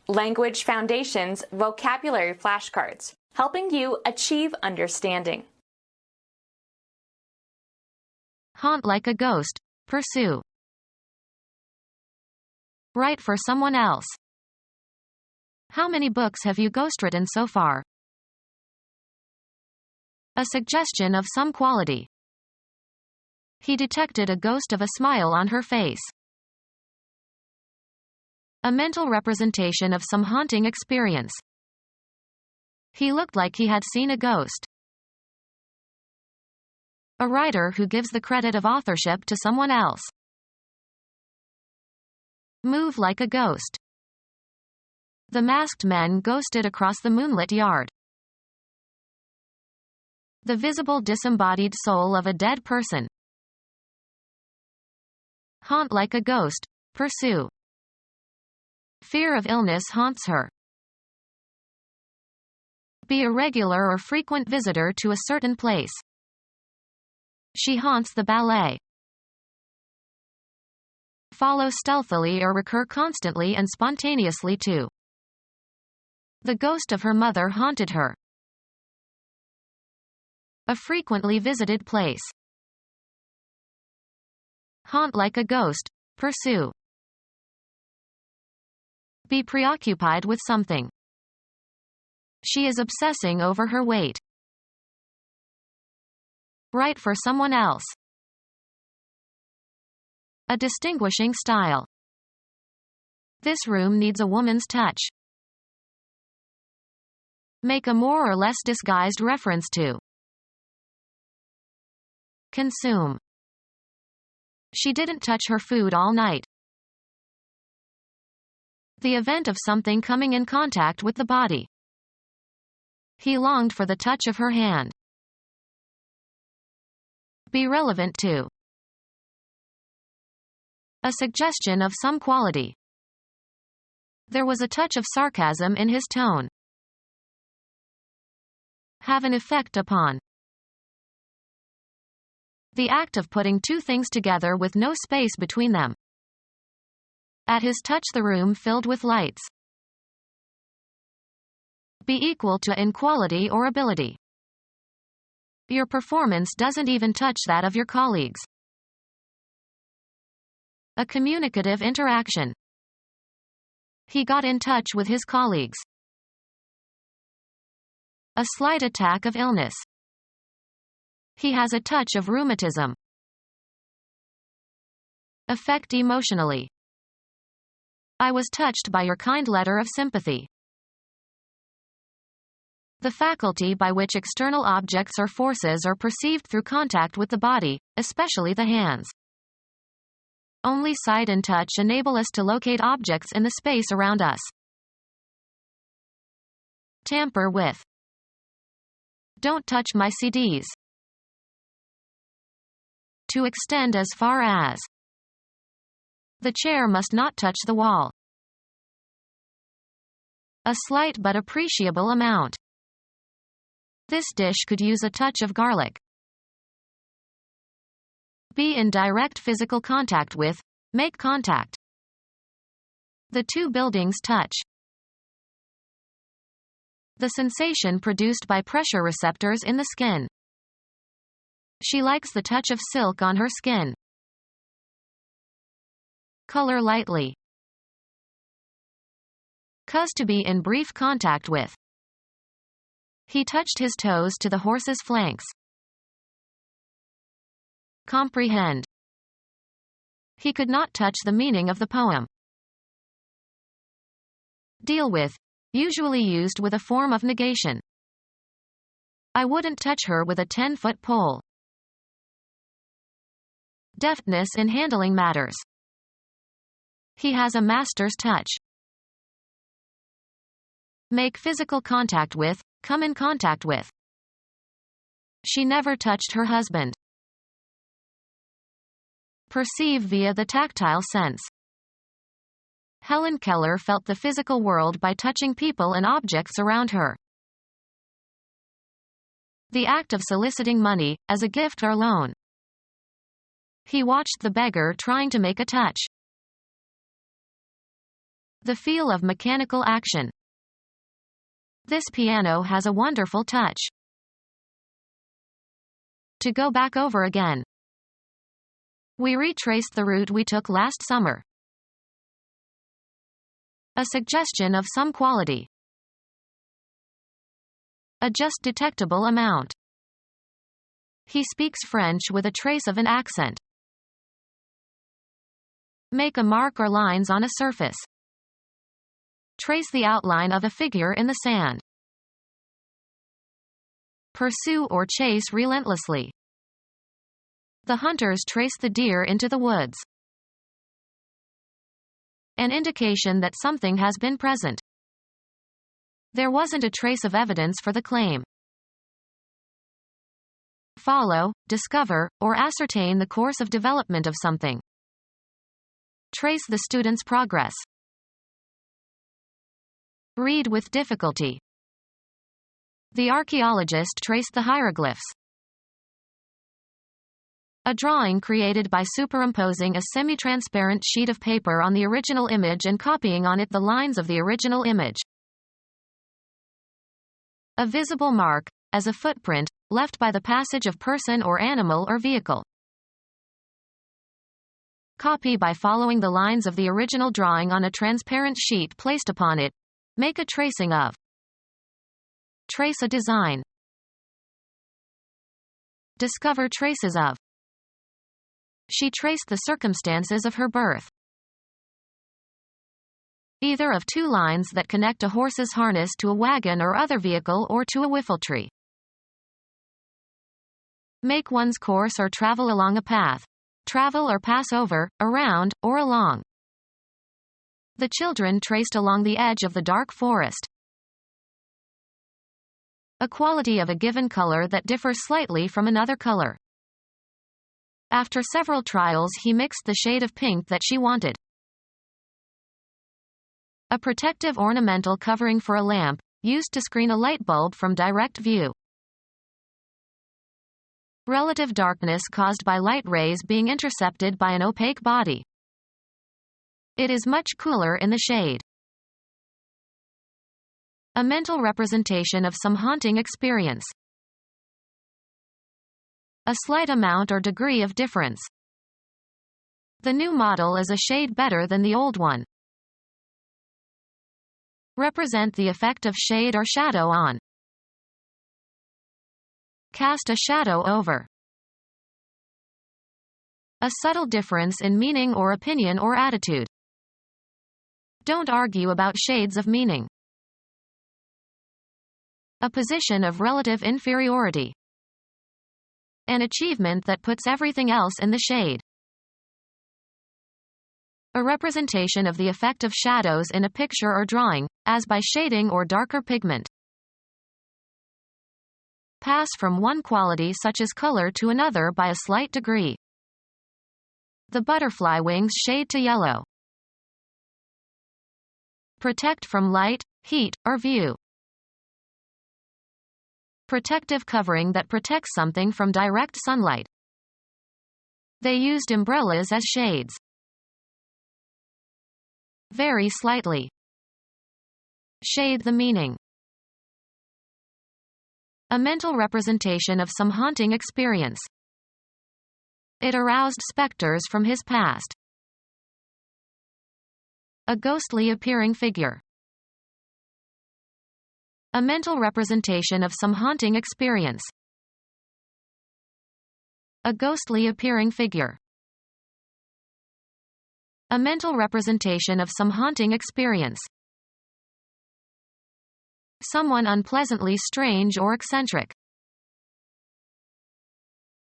Language Foundations Vocabulary Flashcards, helping you achieve understanding. Haunt like a ghost, pursue. Write for someone else. How many books have you ghostwritten so far? A suggestion of some quality. He detected a ghost of a smile on her face. A mental representation of some haunting experience. He looked like he had seen a ghost. A writer who gives the credit of authorship to someone else. Move like a ghost. The masked men ghosted across the moonlit yard. The visible disembodied soul of a dead person. Haunt like a ghost, pursue. Fear of illness haunts her. Be a regular or frequent visitor to a certain place. She haunts the ballet. Follow stealthily or recur constantly and spontaneously to. The ghost of her mother haunted her. A frequently visited place. Haunt like a ghost, pursue. Be preoccupied with something. She is obsessing over her weight. Write for someone else. A distinguishing style. This room needs a woman's touch. Make a more or less disguised reference to. Consume. She didn't touch her food all night. The event of something coming in contact with the body. He longed for the touch of her hand. Be relevant to. A suggestion of some quality. There was a touch of sarcasm in his tone. Have an effect upon. The act of putting two things together with no space between them. At his touch the room filled with lights. Be equal to in quality or ability. Your performance doesn't even touch that of your colleagues. A communicative interaction. He got in touch with his colleagues. A slight attack of illness. He has a touch of rheumatism. Affect emotionally. I was touched by your kind letter of sympathy. The faculty by which external objects or forces are perceived through contact with the body, especially the hands. Only sight and touch enable us to locate objects in the space around us. Tamper with. Don't touch my CDs. To extend as far as. The chair must not touch the wall. A slight but appreciable amount. This dish could use a touch of garlic. Be in direct physical contact with. Make contact. The two buildings touch. The sensation produced by pressure receptors in the skin. She likes the touch of silk on her skin. Color lightly. Cause to be in brief contact with. He touched his toes to the horse's flanks. Comprehend. He could not touch the meaning of the poem. Deal with. Usually used with a form of negation. I wouldn't touch her with a 10-foot pole. Deftness in handling matters. He has a master's touch. Make physical contact with. Come in contact with. She never touched her husband. Perceive via the tactile sense. Helen Keller felt the physical world by touching people and objects around her. The act of soliciting money, as a gift or loan. He watched the beggar trying to make a touch. The feel of mechanical action. This piano has a wonderful touch. To go back over again. We retraced the route we took last summer. A suggestion of some quality. A just detectable amount. He speaks French with a trace of an accent. Make a mark or lines on a surface. Trace the outline of a figure in the sand. Pursue or chase relentlessly. The hunters trace the deer into the woods. An indication that something has been present. There wasn't a trace of evidence for the claim. Follow, discover, or ascertain the course of development of something. Trace the student's progress. Read with difficulty. The archaeologist traced the hieroglyphs. A drawing created by superimposing a semi-transparent sheet of paper on the original image and copying on it the lines of the original image. A visible mark, as a footprint, left by the passage of person or animal or vehicle. Copy by following the lines of the original drawing on a transparent sheet placed upon it. Make a tracing of. Trace a design. Discover traces of. She traced the circumstances of her birth. Either of two lines that connect a horse's harness to a wagon or other vehicle or to a whiffletree. Make one's course or travel along a path. Travel or pass over, around, or along. The children traced along the edge of the dark forest. A quality of a given color that differs slightly from another color. After several trials he mixed the shade of pink that she wanted. A protective ornamental covering for a lamp, used to screen a light bulb from direct view. Relative darkness caused by light rays being intercepted by an opaque body. It is much cooler in the shade. A mental representation of some haunting experience. A slight amount or degree of difference. The new model is a shade better than the old one. Represent the effect of shade or shadow on. Cast a shadow over. A subtle difference in meaning or opinion or attitude. Don't argue about shades of meaning. A position of relative inferiority. An achievement that puts everything else in the shade. A representation of the effect of shadows in a picture or drawing, as by shading or darker pigment. Pass from one quality such as color to another by a slight degree. The butterfly wings shade to yellow. Protect from light, heat, or view. Protective covering that protects something from direct sunlight. They used umbrellas as shades. Very slightly. Shade the meaning. A mental representation of some haunting experience. It aroused specters from his past. A ghostly appearing figure. A mental representation of some haunting experience. A ghostly appearing figure. A mental representation of some haunting experience. Someone unpleasantly strange or eccentric.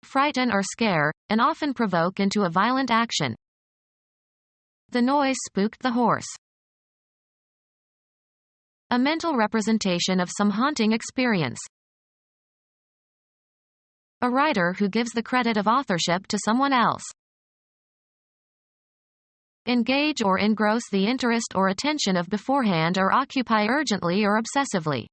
Frighten or scare, and often provoke into a violent action. The noise spooked the horse. A mental representation of some haunting experience. A writer who gives the credit of authorship to someone else. Engage or engross the interest or attention of beforehand or occupy urgently or obsessively.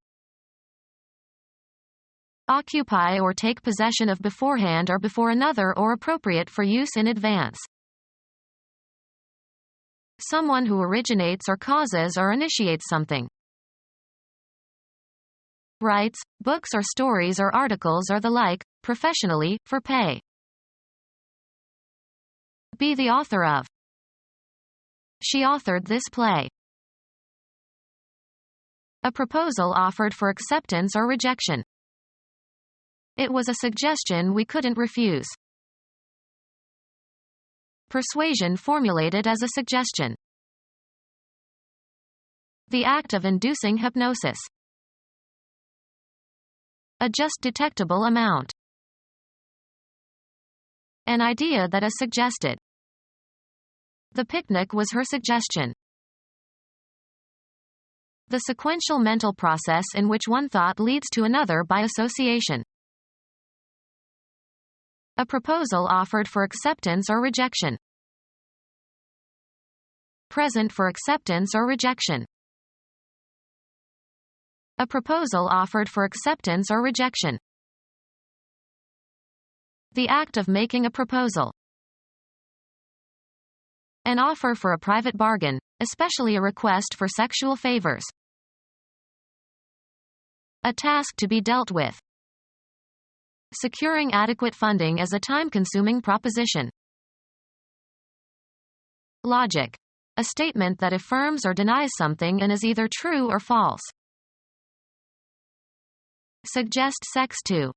Occupy or take possession of beforehand or before another or appropriate for use in advance. someone who originates or causes or initiates something. Writes, books or stories or articles or the like, professionally, for pay. Be the author of. She authored this play. A proposal offered for acceptance or rejection. It was a suggestion we couldn't refuse. Persuasion formulated as a suggestion. The act of inducing hypnosis. A just detectable amount. An idea that is suggested. The picnic was her suggestion. The sequential mental process in which one thought leads to another by association. A proposal offered for acceptance or rejection. Present for acceptance or rejection. A proposal offered for acceptance or rejection. The act of making a proposal. An offer for a private bargain, especially a request for sexual favors. A task to be dealt with. Securing adequate funding is a time-consuming proposition. Logic. A statement that affirms or denies something and is either true or false. Suggest sex to.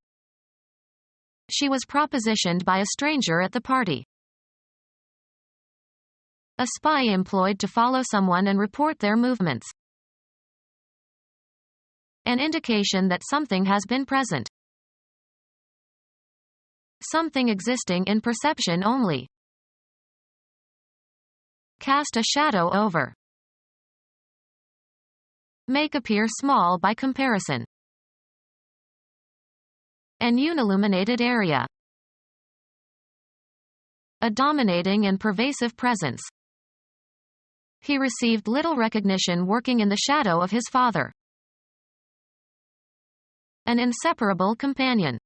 She was propositioned by a stranger at the party. A spy employed to follow someone and report their movements. An indication that something has been present. Something existing in perception only. Cast a shadow over. Make appear small by comparison. An unilluminated area. A dominating and pervasive presence. He received little recognition working in the shadow of his father. An inseparable companion.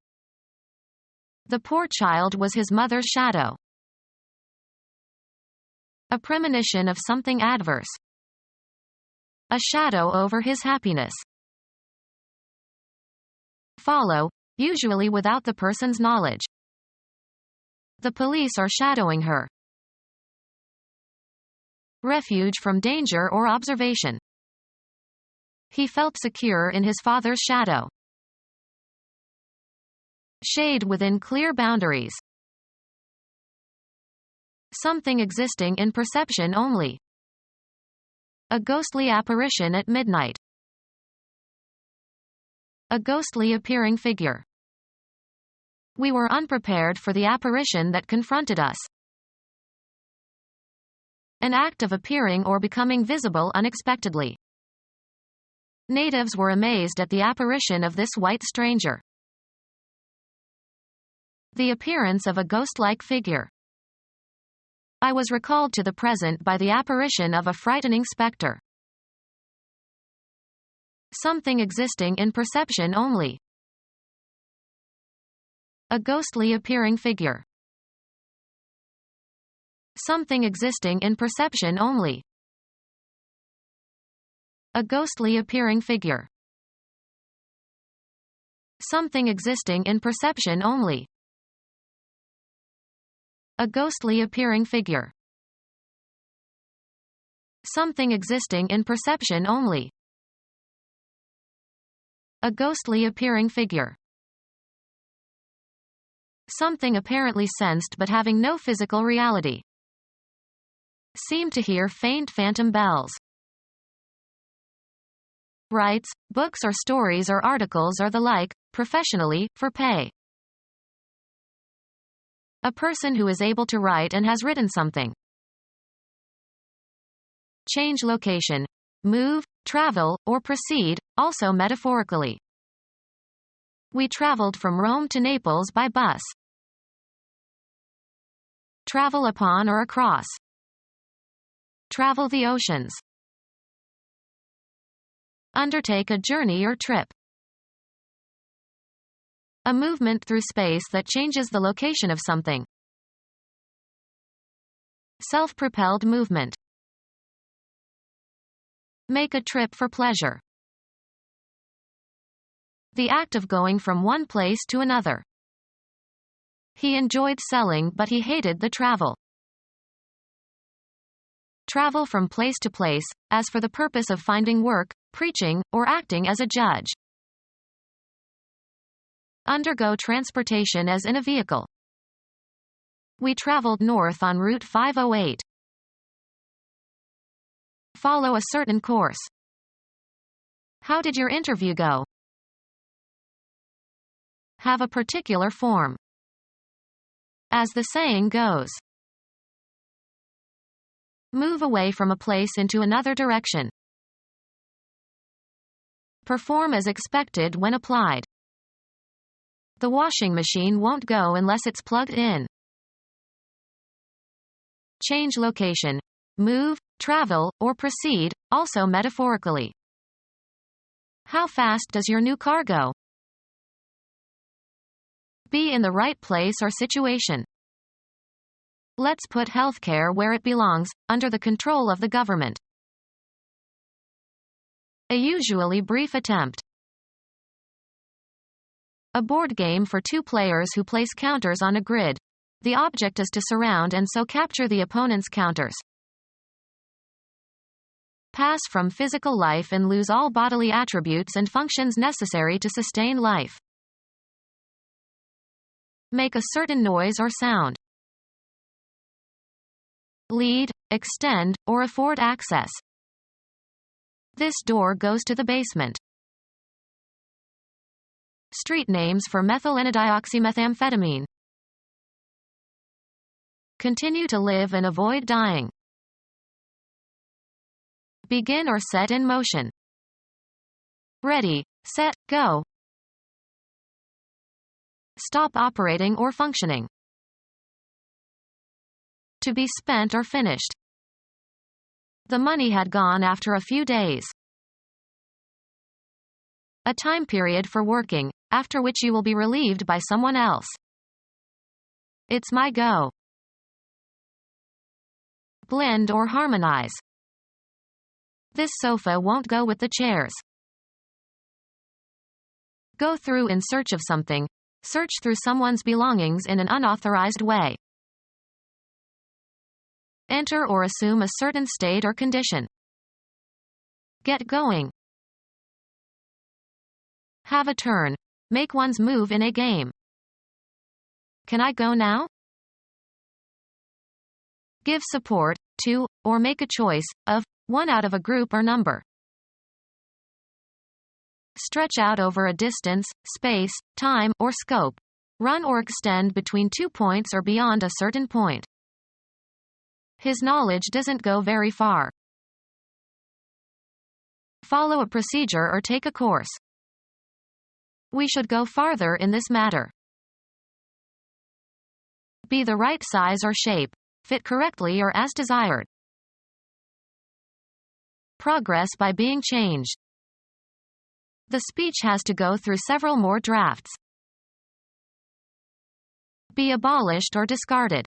The poor child was his mother's shadow. A premonition of something adverse. A shadow over his happiness. Follow, usually without the person's knowledge. The police are shadowing her. Refuge from danger or observation. He felt secure in his father's shadow. Shade within clear boundaries. Something existing in perception only. A ghostly apparition at midnight. A ghostly appearing figure. We were unprepared for the apparition that confronted us. An act of appearing or becoming visible unexpectedly. Natives were amazed at the apparition of this white stranger. The appearance of a ghost-like figure. I was recalled to the present by the apparition of a frightening specter. Something existing in perception only. A ghostly appearing figure. Something existing in perception only. A ghostly appearing figure. Something existing in perception only. A ghostly appearing figure. Something existing in perception only. A ghostly appearing figure. Something apparently sensed but having no physical reality. Seemed to hear faint phantom bells. Writes, books or stories or articles or the like, professionally, for pay. A person who is able to write and has written something. Change location. Move, travel, or proceed, also metaphorically. We traveled from Rome to Naples by bus. Travel upon or across. Travel the oceans. Undertake a journey or trip. A movement through space that changes the location of something. Self-propelled movement. Make a trip for pleasure. The act of going from one place to another. He enjoyed selling but he hated the travel. Travel from place to place, as for the purpose of finding work, preaching, or acting as a judge. Undergo transportation as in a vehicle. We traveled north on Route 508. Follow a certain course. How did your interview go? Have a particular form. As the saying goes. Move away from a place into another direction. Perform as expected when applied. The washing machine won't go unless it's plugged in. Change location. Move, travel, or proceed, also metaphorically. How fast does your new car go? Be in the right place or situation. Let's put healthcare where it belongs, under the control of the government. A usually brief attempt. A board game for two players who place counters on a grid. The object is to surround and so capture the opponent's counters. Pass from physical life and lose all bodily attributes and functions necessary to sustain life. Make a certain noise or sound. Lead, extend, or afford access. This door goes to the basement. Street names for methylenedioxymethamphetamine. Continue to live and avoid dying. Begin or set in motion. Ready, set, go. Stop operating or functioning. To be spent or finished. The money had gone after a few days. A time period for working, after which you will be relieved by someone else. It's my go. Blend or harmonize. This sofa won't go with the chairs. Go through in search of something. Search through someone's belongings in an unauthorized way. Enter or assume a certain state or condition. Get going. Have a turn. Make one's move in a game. Can I go now? Give support to, or make a choice of, one out of a group or number. Stretch out over a distance, space, time, or scope. Run or extend between 2 points or beyond a certain point. His knowledge doesn't go very far. Follow a procedure or take a course. We should go farther in this matter. Be the right size or shape. Fit correctly or as desired. Progress by being changed. The speech has to go through several more drafts. Be abolished or discarded.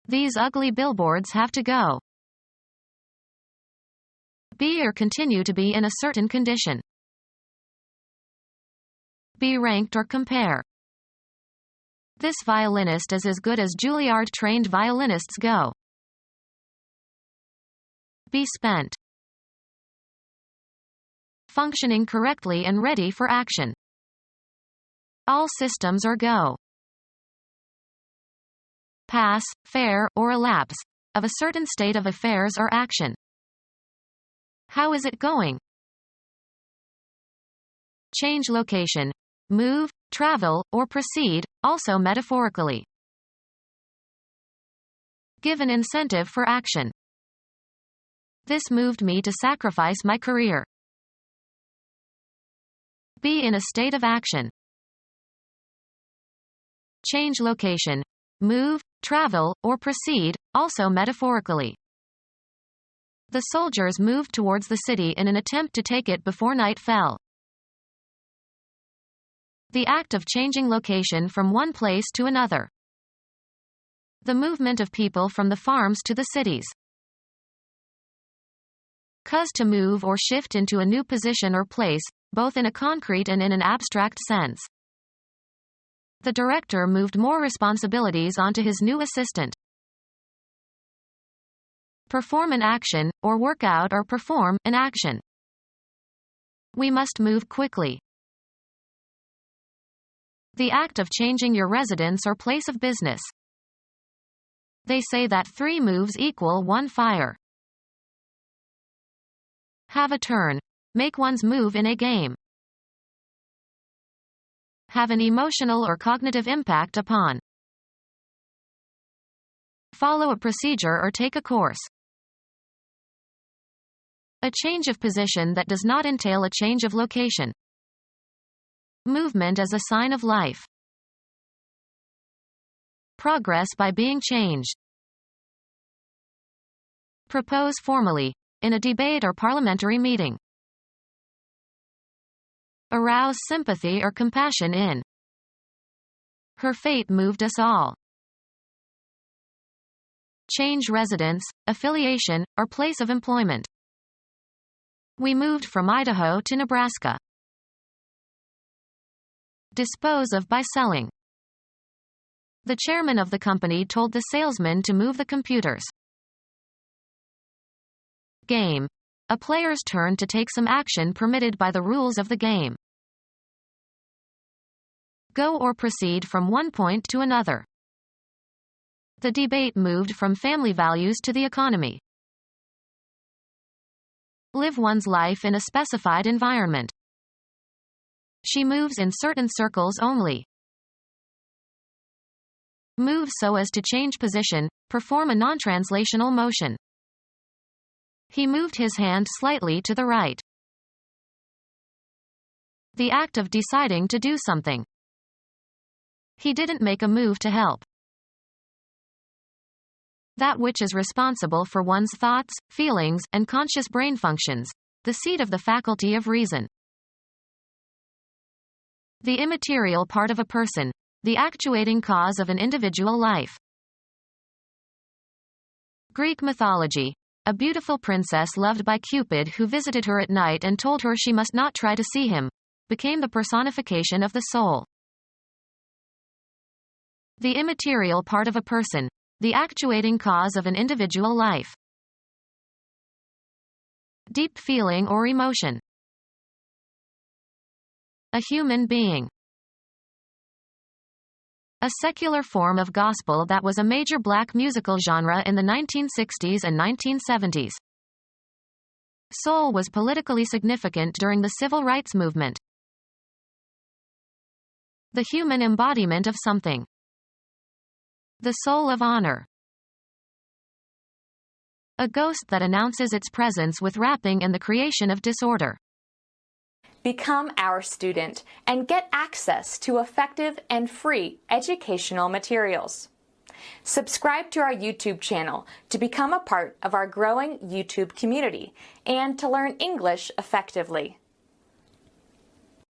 These ugly billboards have to go. Be or continue to be in a certain condition. Be ranked or compare. This violinist is as good as Juilliard-trained violinists go. Be spent. Functioning correctly and ready for action. All systems are go. Pass, fair, or elapse, of a certain state of affairs or action. How is it going? Change location. Move, travel, or proceed, also metaphorically. Give an incentive for action. This moved me to sacrifice my career. Be in a state of action. Change location. Move, travel, or proceed, also metaphorically. The soldiers moved towards the city in an attempt to take it before night fell. The act of changing location from one place to another. The movement of people from the farms to the cities. cause to move or shift into a new position or place, both in a concrete and in an abstract sense. The director moved more responsibilities onto his new assistant. Perform an action, or work out or perform an action. We must move quickly. The act of changing your residence or place of business. They say that 3 moves equal 1 fire. Have a turn. Make one's move in a game. Have an emotional or cognitive impact upon. Follow a procedure or take a course. A change of position that does not entail a change of location. Movement as a sign of life. Progress by being changed. Propose formally, in a debate or parliamentary meeting. Arouse sympathy or compassion in. Her fate moved us all. Change residence, affiliation, or place of employment. We moved from Idaho to Nebraska. Dispose of by selling. The chairman of the company told the salesman to move the computers. Game. A player's turn to take some action permitted by the rules of the game. Go or proceed from one point to another. The debate moved from family values to the economy. Live one's life in a specified environment. She moves in certain circles only. Move so as to change position, perform a non-translational motion. He moved his hand slightly to the right. The act of deciding to do something. He didn't make a move to help. That which is responsible for one's thoughts, feelings, and conscious brain functions, the seat of the faculty of reason. The immaterial part of a person, the actuating cause of an individual life. Greek mythology. A beautiful princess loved by Cupid who visited her at night and told her she must not try to see him, became the personification of the soul. The immaterial part of a person, the actuating cause of an individual life. Deep feeling or emotion. A human being. A secular form of gospel that was a major black musical genre in the 1960s and 1970s. Soul was politically significant during the civil rights movement. The human embodiment of something. The soul of honor. A ghost that announces its presence with rapping and the creation of disorder. Become our student and get access to effective and free educational materials. Subscribe to our YouTube channel to become a part of our growing YouTube community and to learn English effectively.